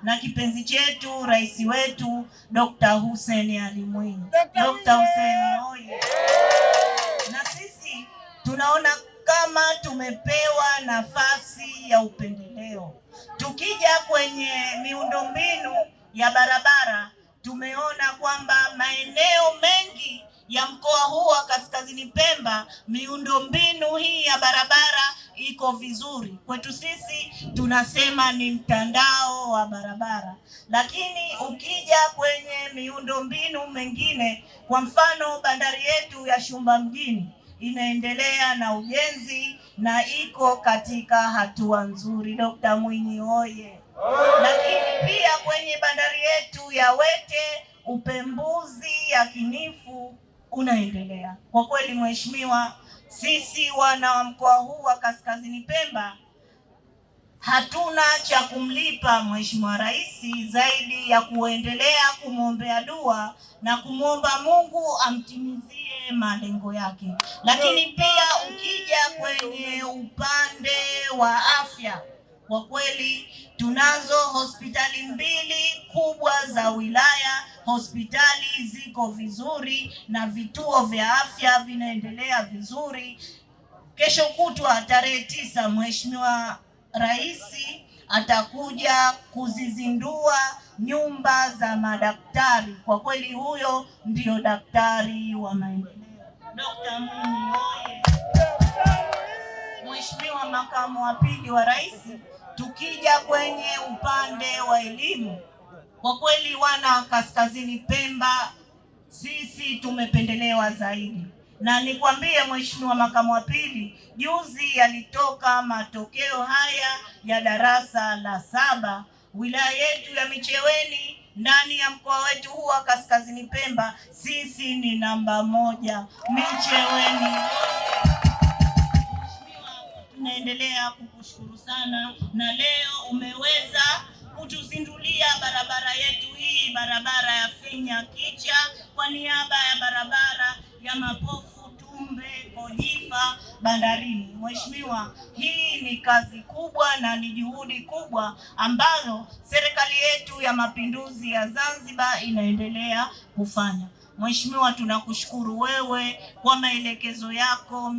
na kipenzi chetu rais wetu Dr. Hussein Ali Mwinyi. Dr. Hussein oye! Na sisi tunaona kama tumepewa nafasi ya upendeleo. Tukija kwenye miundombinu ya barabara, tumeona kwamba maeneo mengi ya mkoa huu wa Kaskazini Pemba miundombinu hii ya barabara iko vizuri. Kwetu sisi tunasema ni mtandao wa barabara. Lakini ukija kwenye miundombinu mengine, kwa mfano bandari yetu ya Shumba mjini inaendelea na ujenzi na iko katika hatua nzuri. Dr. Mwinyi oye! Lakini pia kwenye bandari yetu ya Wete upembuzi yakinifu unaendelea. Kwa kweli mheshimiwa, sisi wana wa mkoa huu wa Kaskazini Pemba hatuna cha kumlipa Mheshimiwa Rais zaidi ya kuendelea kumwombea dua na kumwomba Mungu amtimizie malengo yake. Lakini pia ukija kwenye upande wa afya, kwa kweli tunazo hospitali mbili kubwa za wilaya, hospitali ziko vizuri na vituo vya afya vinaendelea vizuri. Kesho kutwa tarehe 9 Mheshimiwa Rais atakuja kuzizindua nyumba za madaktari. Kwa kweli huyo ndio daktari wa maendeleo. Dr. Mwinyi oye! Mheshimiwa Makamu wa Pili wa Rais, tukija kwenye upande wa elimu, kwa kweli wana Kaskazini Pemba sisi tumependelewa zaidi. Na nikwambie Mheshimiwa Makamu wa Pili, juzi yalitoka matokeo haya ya darasa la 7. Wilaya yetu ya Micheweni ndani ya mkoa wetu huu wa Kaskazini Pemba sisi ni namba 1. Micheweni. Mheshimiwa, tunaendelea kukushukuru sana na leo umeweza kutuzindulia barabara yetu hii, barabara ya Finya Kicha, kwa niaba ya barabara ya Mapofu Tumbe Kojifa bandarini. Mheshimiwa, hii ni kazi kubwa na ni juhudi kubwa ambazo serikali yetu ya Mapinduzi ya Zanzibar inaendelea kufanya. Mheshimiwa, tunakushukuru wewe kwa maelekezo yako,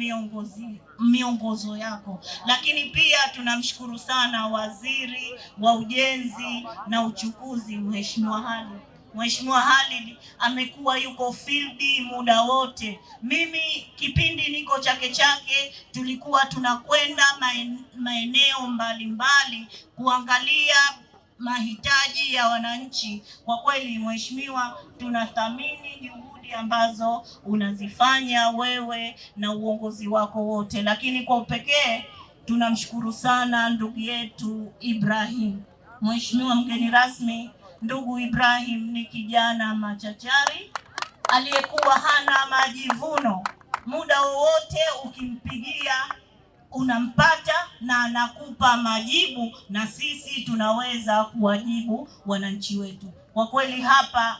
miongozo yako. Lakini pia tunamshukuru sana Waziri wa Ujenzi na Uchukuzi, Mheshimiwa Halid. Mheshimiwa Halid amekuwa yuko field muda wote. Mimi kipindi niko Chake tulikuwa tunakwenda maeneo mbalimbali kuangalia mahitaji ya wananchi. Kwa kweli Mheshimiwa, tunathamini juhudi ambazo unazifanya wewe na uongozi wako wote. Lakini kwa upekee tunamshukuru sana ndugu yetu Ibrahim. Mheshimiwa mgeni rasmi, ndugu Ibrahim ni kijana machachari aliyekuwa hana majivuno. Muda wowote ukimpigia unampata na anakupa majibu, na sisi tunaweza kuwajibu wananchi wetu. Kwa kweli hapa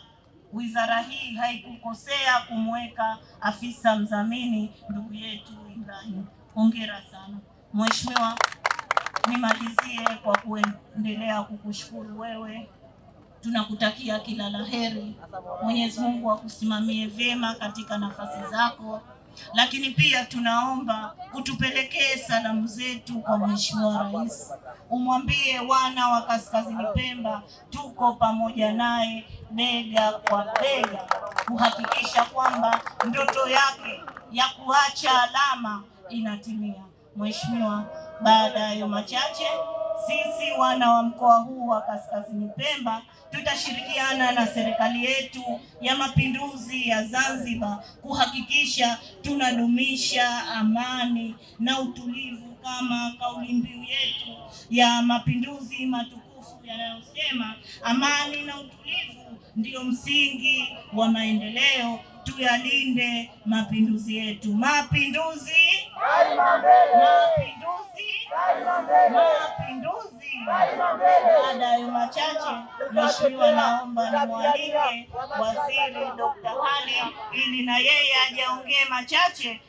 wizara hii haikukosea kumweka afisa mdhamini ndugu yetu Ibrahim. Hongera sana Mheshimiwa. Nimalizie kwa kuendelea kukushukuru wewe. Tunakutakia kila laheri. Mwenyezi Mungu akusimamie vyema katika nafasi zako. Lakini pia tunaomba utupelekee salamu zetu kwa Mheshimiwa Rais. Umwambie wana wa Kaskazini Pemba tuko pamoja naye bega kwa bega kuhakikisha kwamba ndoto yake ya kuacha alama inatimia. Mheshimiwa, baada ya machache sisi wana wa mkoa huu wa Kaskazini Pemba tutashirikiana na serikali yetu ya Mapinduzi ya Zanzibar kuhakikisha tunadumisha amani na utulivu kama kauli mbiu yetu ya mapinduzi matukufu yanayosema amani na utulivu ndio msingi wa maendeleo. Tuyalinde mapinduzi yetu. Mapinduzi! Mapinduzi! Mapinduzi! Baada ya machache, Mheshimiwa, naomba nimwalike Waziri Dr. Halid ili na yeye ajaongee machache